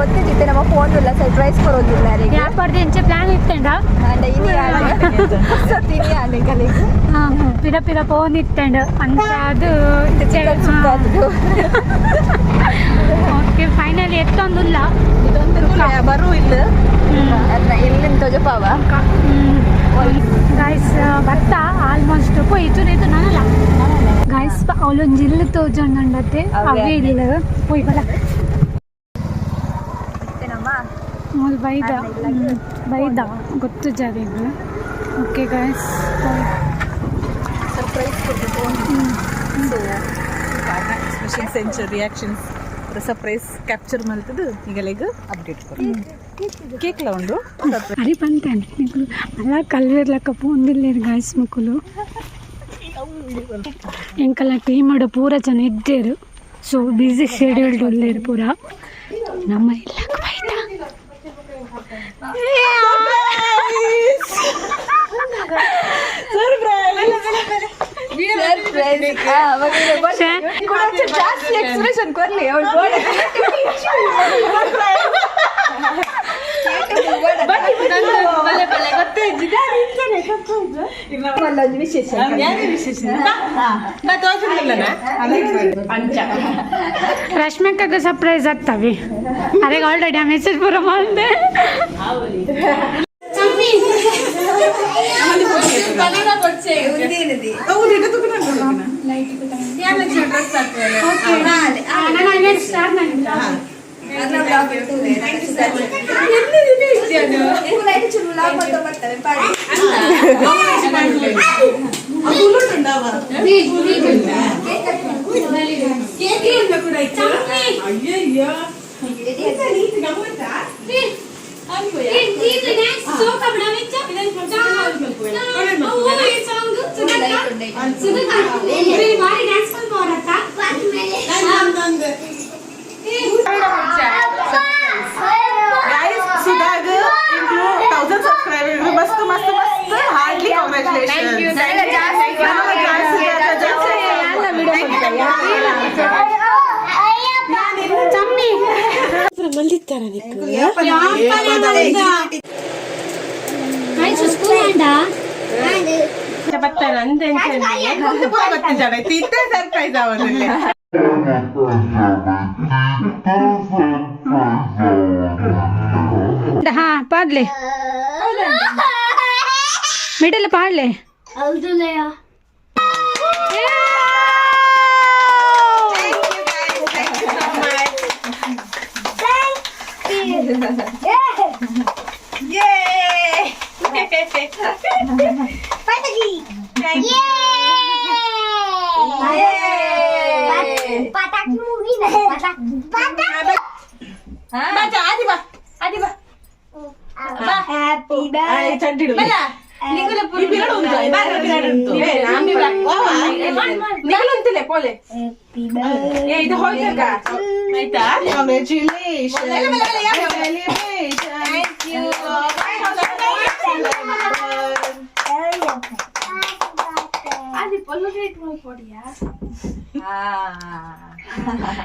ಗೊತ್ತಿದ್ದಿತ್ತೆ ನಮ್ಮ ಫೋನ್ ಇಲ್ಲ ಸರ್ಪ್ರೈಸ್ ಕೊಡೋದಿಲ್ಲ ಯಾಪಡ್ದೆ ಎಂಚೆ ಪ್ಲಾನ್ ಇತ್ತಂಡ ಇನಿ ಆನೆ ಕಲಿಗೆ ಪಿರ ಪಿರ ಫೋನ್ ಇತ್ತಂಡ ಅಂತ ಅದು ಓಕೆ ಫೈನಲಿ ಎತ್ತೊಂದಿಲ್ಲ ಬರು ಇಲ್ಲ ಅದನ್ನ ಎಲ್ಲಿಂದ ತೋಜಪಾವ ಗೈಸ್ ಬರ್ತಾ ಆಲ್ಮೋಸ್ಟ್ ಪೋಯ್ತು ಇದು ನಾನಲ್ಲ ಗೈಸ್ ಅವಳೊಂದು ಜಿಲ್ಲು ತೋಜೊಂಡತ್ತೆ ಅವೇ ಇಲ್ಲ ಪೋಯ್ ಬರ ಬೈದ ಗೊತ್ತು ಜಾರಿಗೆ okay guys surprise reactions surprise capture ಮಾಡ್ತದ್ದು ಈಗಲೀಗ ಅಪ್ಡೇಟ್ ಕೇಕ್ ಲ ಉಂಡು ಅರಿ ಬಂತೇನೆ ನಿಗಳು ಅಲ್ಲ ಕಲ್ವಿರ್ಲಕ್ಕ ಪೋಂದಿಲ್ಲ ಗಾಯ್ಸ್ ಮಕ್ಕಳು ಎಂಕಲ್ಲ ಟೀಮಡು ಪೂರ ಜನ ಇದ್ದೇರು ಸೊ ಬಿಸಿ ಶೆಡ್ಯೂಲ್ಡ್ ಉಳ್ಳೇರು ಪೂರ ನಮ್ಮ ಇಲ್ಲಕ್ಕೆ ಬೈದ ಜಾಸ್ತಿ ಎಕ್ಸ್ಪ್ರೆಷನ್ ಕೊರ್ಲಿ ರಶ್ಮಿಕಾಗ ಸರ್ಪ್ರೈಸ್ ಆಗ್ತವೆ ಅದೇ ಆಲ್ರೆಡಿ ಆ ಮೆಸೇಜ್ ಪೂರ ಮಾಡಿದೆ ಸರ್ಪ್ರೈಸ್ ಆಗೋದಿಲ್ಲ ಹಾ ಪಾಡ್ಲೆ ಮಿಡಲ್ ಪಾಡ್ಲೆ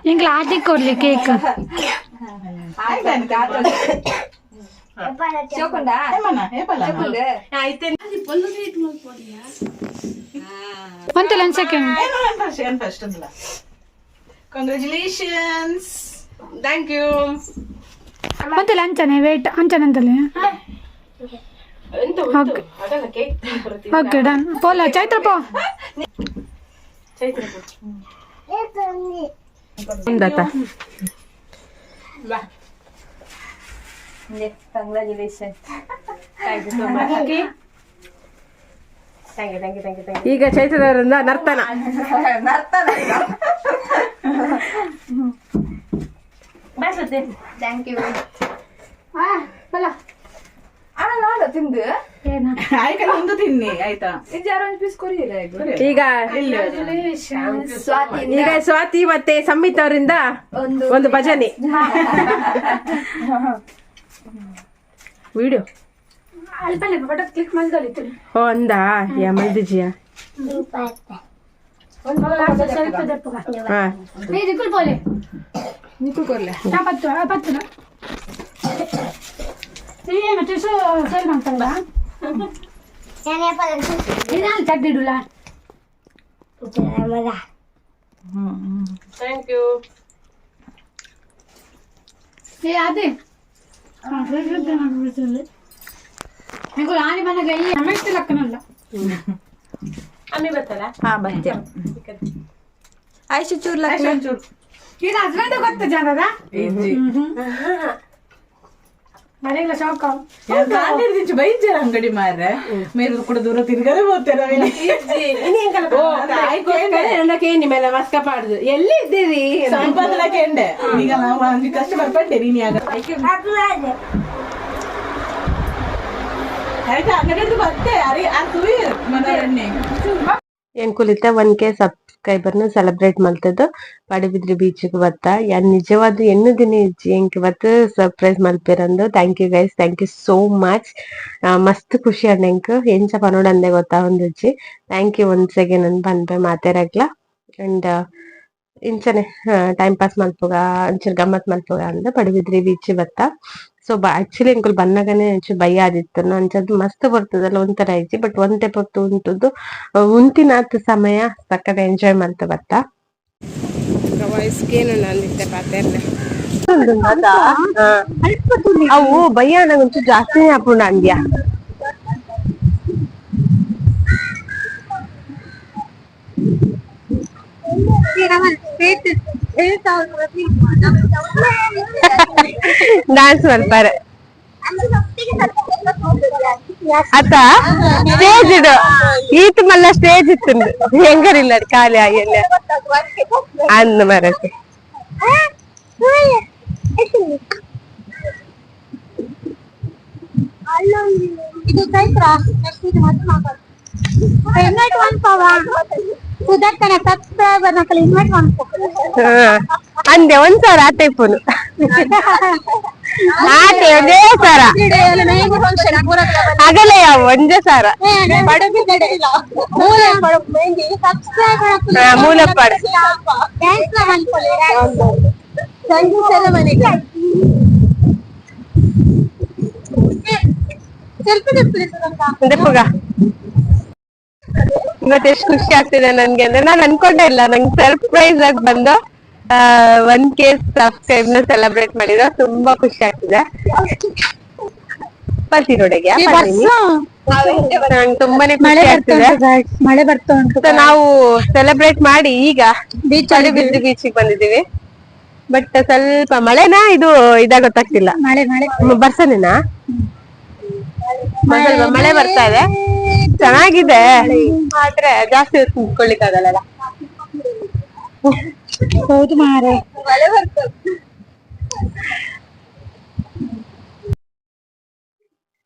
ಎಂಗ್ಲ ಆಟಿ ಕೊಡ್ಲಿ ಕೇಕ್ ಒಂತಲ್ಲ ಒಂದು ಸೆಕೆಂಡ್ ಕಂಗ್ರ್ಯಾಚುಲೇಷನ್ಸ್ ಥ್ಯಾಂಕ್ ಯು ಒಂತಲ್ಲ ಅಂಚನೆ ವೇಟ್ ಅಂಚನೆ ಅಂತಲೇ ಓಕೆ ಡನ್ ಪೋಲ ಚೈತ್ರ ಪೋ ಈಗ ಚೈತ್ರದಿಂದ ನರ್ತನ ಥ್ಯಾಂಕ್ ಯು ತಿಂದು ಒಂದು ತಿನ್ನಿ ಆಯ್ತಾ ಪೀಸ್ ಕೊರಿಯಲ್ಲ ಈಗ ಈಗ ಸ್ವಾತಿ ಮತ್ತೆ ಸಂಮಿತ್ ಅವರಿಂದ ಒಂದು ಭಜನೆ ವಿಡಿಯೋ ಕ್ಲಿಕ್ ಮಾಡಿದ ಒಂದಾ ಯಾ ಮಲ್ದಿಜಿಯಾ ನಿಕುಲ್ ಕೊರ್ಲೆ ಮತ್ತೆ ಸರಿ ಮಾಡ್ತಲ್ಲ ನಾನು ತೆಗ್ದಿಡಲ್ಲ ಥ್ಯಾಂಕ್ ಯು. ಅದೇ ಆನೆ ಮನೆಗೆ ಇಲ್ಲಿ ನಮಗೆ ಲಕ್ಕನಲ್ಲ ಅಮ್ಮಿ ಬರ್ತಲ್ಲ ಹಾ ಬಂತೆ ಆಯ್ತು ಚೂರ್ ಲಕ್ಕ ಇದು ಹಸ್ಬೆಂಡ್ ಗೊತ್ತ ಜನರ ಮನೆಗೆಲ್ಲ ಶಾಕ್ ಬೈಜಾರ ಅಂಗಡಿ ಮಾರ್ರೆ ಮೇಲ್ ಕೂಡ ದೂರ ತಿರ್ಗದೆ ಹೋಗ್ತೇನೆ ಮೇಲೆ ಮಸ್ಕ ಪಾಡ್ದು ಎಲ್ಲಿ ಇದ್ದೀರಿ ಸಂಪಾದನೆ ಕೇಂಡೆ ಈಗ ನಾವು ಹಂಗೆ ಕಷ್ಟ ಬರ್ಪಟ್ಟೆ ನೀನ್ ಯಾಗ ಅಂಗಡಿ ಬರ್ತೇ ಅರೆ ಅದು ಮನೆ ಎಂಕುಲಿತ 1K ಸಬ್ಸ್ಕ್ರೈಬರ್ನ ಸೆಲೆಬ್ರೇಟ್ ಮಲ್ತದ್ದು ಪಡುಬಿದ್ರಿ ಬೀಚ್ಗೆ ಬತ್ತ ಯಾನ್ ನಿಜವಾದ ಎನ್ನು ದಿನ ಎಂಕ್ ಇವತ್ತು ಸರ್ಪ್ರೈಸ್ ಮಲ್ಪೇರಂದು thank you guys, thank you so much. ಮಸ್ತ್ ಖುಷಿ ಅಂಡ್ ಎಂಕ್ ಎಂಚ ಪನೋಡ್ ಅಂದೆ ಗೊತ್ತಾ ಒಂದುಜ್ಜಿ. ಥ್ಯಾಂಕ್ ಯು ಒನ್ಸ್ ಅಗೇನ್ ನನ್ ಬಂದ್ಬೆ ಮಾತೇರಾಗ್ಲ ಅಂಡ್ ಇಂಚನೆ ಟೈಮ್ ಪಾಸ್ ಮಲ್ಪುಗ ಒಂಚೂರು ಗಮ್ಮತ್ ಮಲ್ಪುಗ ಅಂದ ಪಡುಬಿದ್ರಿ ಬೀಚ್ ಬತ್ತ. ಸೊ ಆಕ್ಚುಲಿ ಎಂಕುಲ್ ಬನ್ನಗನೆ ಒಂಚೂರು ಭಯ ಆದಿತ್ತು ಅಂಚದ್ದು ಮಸ್ತ್ ಬರ್ತದಲ್ಲ ಒಂಥರ ಐಜಿ ಬಟ್ ಒಂತೆ ಪೊತ್ತು ಉಂಟುದು ಉಂತಿನಾತ್ ಸಮಯ ಸಕ್ಕದ ಎಂಜಾಯ್ ಮಲ್ತ ಬತ್ತ. ಅವು ಭಯ ನಂಗೆ ಒಂಚೂರು ಜಾಸ್ತಿನೇ ಹಾಕೊಂಡ ಅಂದ್ಯಾ డాన్స్ మల్పారు అత్త స్టేజ్ ఇడు ఈత మళ్ళా స్టేజ్ ఇస్తుంది ఎంగరిల్లాడు ఖాళీ అయ్యలే అందు మరొక ಅಂದೆ ಒಂದ್ಸಾರ ಆತೈಪುನು ಆಟೆ ಒಂದೇ ಸಾರ ಆಗಲೇ ಯಾವ ಒಂದೇ ಸಾರ ಮೂಲಪಾಡು ದೆಪ್ಪಗ ಇವತ್ತು ಎಷ್ಟು ಖುಷಿ ಆಗ್ತಿದೆ ನನ್ಗೆ ಅಂದ್ರೆ ನಾನು ಅನ್ಕೊಂಡೇ ಇಲ್ಲ ನಂಗೆ ಸರ್ಪ್ರೈಸ್ ಆಗಿ ಬಂದು 1K ಸಬ್ಸ್ಕ್ರೈಬ್ ನ ಸೆಲೆಬ್ರೇಟ್ ಮಾಡಿದ್ರೆ ತುಂಬಾ ಖುಷಿ ಆಗ್ತಿದೆ. ಬರ್ತೀನೊಡೆಗೆ ನಂಗೆ ತುಂಬಾನೇ ಖುಷಿ ಆಗ್ತಿದೆ. ಮಳೆ ಬರ್ತಾ ಉಂಟು. ನಾವು ಸೆಲೆಬ್ರೇಟ್ ಮಾಡಿ ಈಗ ಪಡುಬಿದ್ರಿ ಬೀಚಿಗೆ ಬಂದಿದ್ದೀವಿ. ಬಟ್ ಸ್ವಲ್ಪ ಮಳೆನಾ ಇದು ಗೊತ್ತಾಗ್ತಿಲ್ಲ. ಬರ್ಸನೇನಾ ಮಳೆ ಬರ್ತಾ ಇದೆ, ಚೆನ್ನಾಗಿದೆ ಆದ್ರೆ ಜಾಸ್ತಿ ಹೊತ್ತು ನಿಂತ್ಕೊಳ್ಳಿಕ್ಕಾಗಲ್ಲ. ಹೌದು ಮಾರೆ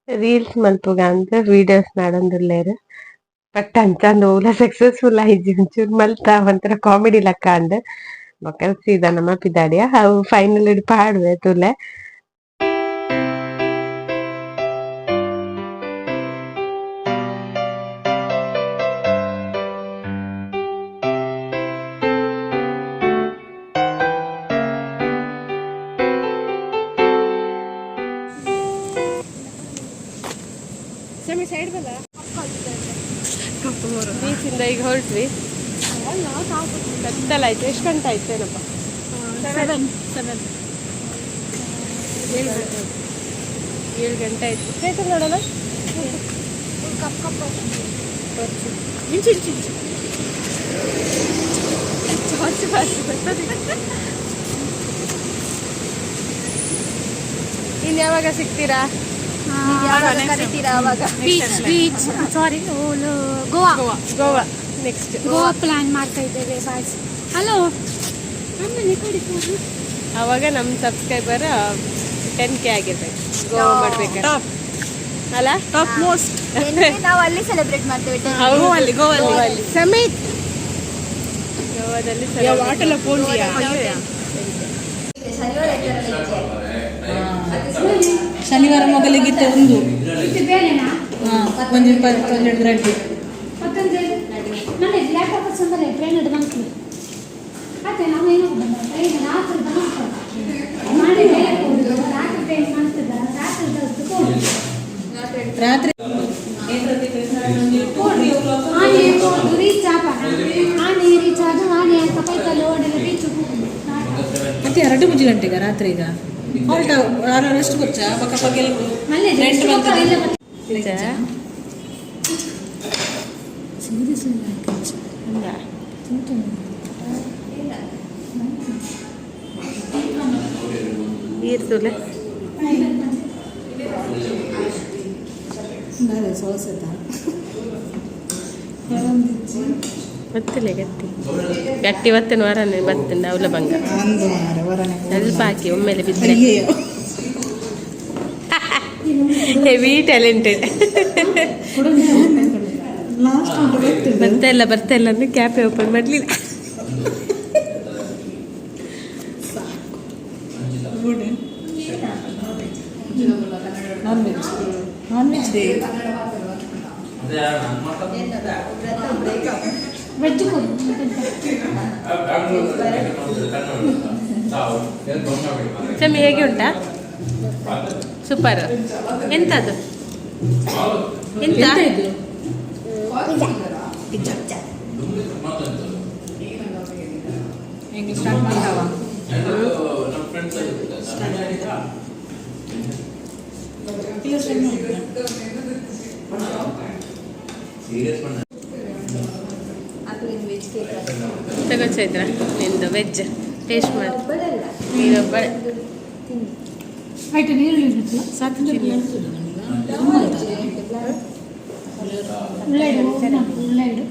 ರೀಲ್ಸ್ ಮಲ್ಪುಗ ಅಂತ ವಿಡಿಯೋಸ್ ನಾಡೊಂದುಲ್ಲೇರು ಬಟ್ ಅಂಚಂದ ಓಲ ಸಕ್ಸಸ್ಫುಲ್ ಆಯ್ತು ಒಂಚೂರು ಮಲ್ತ ಒಂಥರ ಕಾಮಿಡಿ ಲೆಕ್ಕ ಅಂದ್ ಮಕ್ಕಳು ಸೀದಾ ನಮ್ಮ ಪಿದಾಡಿಯ ಅವು ಫೈನಲ್ ಇಡ್ ಪಾಡುವೆ ತುಲೆ ಬೀಚಿಂದ ಈಗ ಹೊರಟ್ವಿ. ಕತ್ತಲಾಯ್ತು. ಎಷ್ಟು ಗಂಟೆ ಆಯ್ತು ಏನಪ್ಪ? 7 ಗಂಟೆ ಆಯ್ತು. ಕೇಳ್ತ ನೋಡೋಣ. ಇನ್ ಯಾವಾಗ ಸಿಗ್ತೀರಾ? ಬೀಚ್ ಸಾರಿ ಗೋವಾ ನೆಕ್ಸ್ಟ್ ಗೋವಾ ಪ್ಲಾನ್ ಮಾಡ್ತಾ ಇದ್ದೇವೆ ಬಾಯ್ಸ್. ಹಲೋ ಅವಾಗ ನಮ್ಮ ಸಬ್ಸ್ಕ್ರೈಬರ್ 10K ಆಗಿರ್ಬೇಕು. ಗೋವಾ ಮಾಡ್ಬೇಕು ಅಲ್ಲ? ಟಾಪ್ ಮೋಸ್ಟ್ ನಾವು ಅಲ್ಲಿ ಸೆಲೆಬ್ರೇಟ್ ಮಾಡ್ತೇವೆ. ಗೋವಾದಲ್ಲಿ ಸಮೇತ್ ಗೋವಾದಲ್ಲಿ ಶನಿವಾರ ಮೊಗಲಿಗಿತ್ತೆ ಒಂದು ಒಂದೆರಡು ಗಂಟೆ ನನ್ನ ಲ್ಯಾಪ್ಟಾಪ್ ಸಂದರೆ ಟ್ರೈನ್ ಹಿಡ್ದಂಗೆ ಅದೇ ನಾವೇನು ರಾತ್ರಿ ರಾತ್ರಿ ಟ್ರೈನ್ ಮಾಡ್ತಿದ್ದ ರಾತ್ರಿ ರಾತ್ರಿ ಮತ್ತೆ 2 ಗಂಟೆಗೆ ರಾತ್ರಿ ಈಗ ಹೊರಟ ರೆಸ್ಟ್ ಗೊತ್ತಾ ಪಕ್ಕ ಪಕ್ಕ ಈರ್ತುಲೆ ಗೊತ್ತಿಲ್ಲ ಗಟ್ಟಿ ಬತ್ತೇನೆ ವರನೆ ಬರ್ತೇನೆ ಅವಲ ಬಂಗ ಸ್ವಲ್ಪ ಹಾಕಿ ಒಮ್ಮೆಲೆ ಬಿದ್ದರೆ ಹೆವಿ ಟ್ಯಾಲೆಂಟೆಡ್ ಬರ್ತಾ ಇಲ್ಲ ಅಂದ್ರೆ ಕ್ಯಾಪೆ ಓಪನ್ ಮಾಡಲಿಲ್ಲ ನಾನ್ ವೆಜ್ ಡೇ ವೆಜ್ ಚಮ್ಮಿ ಹೇಗೆ ಉಂಟಾ ಸೂಪರ್ ಎಂತದು ಎಂತ ಹೆಂಗೆ ಸ್ಟಾರ್ಟ್ ಮಾಡ್ತಾವ ತಗೋ ಚೈತ್ರ ನಿಂದು ವೆಜ್ ಟೇಸ್ಟ್ ಮಾಡಿ ನೀನೊಬ್ಬಳೆ ಆಯ್ತು ನೀರು ಉಳ್ಳಾಗಡ್ಡೆ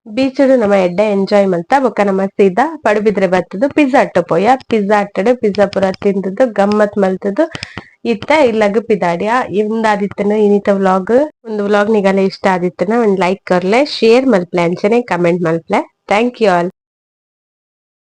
ಬೀಚಡು ನಮ್ಮ ಎಡ್ಡೆ ಎಂಜಾಯ್ ಮಲ್ತ ಬೊಕ್ಕ ನಮ್ಮ ಸೀದಾ ಪಡುಬಿದ್ರೆ ಬತ್ತದು ಪಿಜ್ಜಾ ಅಟ್ಟ ಪೋಯ ಪಿಜ್ಜಾ ಅಟ್ಟಡು ಪಿಜ್ಜಾ ಪೂರ ತಿಂದದ್ದು ಗಮ್ಮತ್ ಮಲ್ತದು ಇತ್ತ ಇಲ್ಲಗ ಪಿದಾಡಿಯ ಇಂದಾದಿತ್ತನ ಇನ್ನಿತ ವ್ಲಾಗ್ ಒಂದು ವ್ಲಾಗ್ ನಿಗಲ ಇಷ್ಟ ಆದಿತ್ತನ ಒಂದು ಲೈಕ್ ಕೊರ್ಲೆ ಶೇರ್ ಮಲ್ಪ್ಲೆ ಅಂಚನೆ ಕಮೆಂಟ್ ಮಲ್ಪ್ಲೆ ಥ್ಯಾಂಕ್ ಯು ಆಲ್.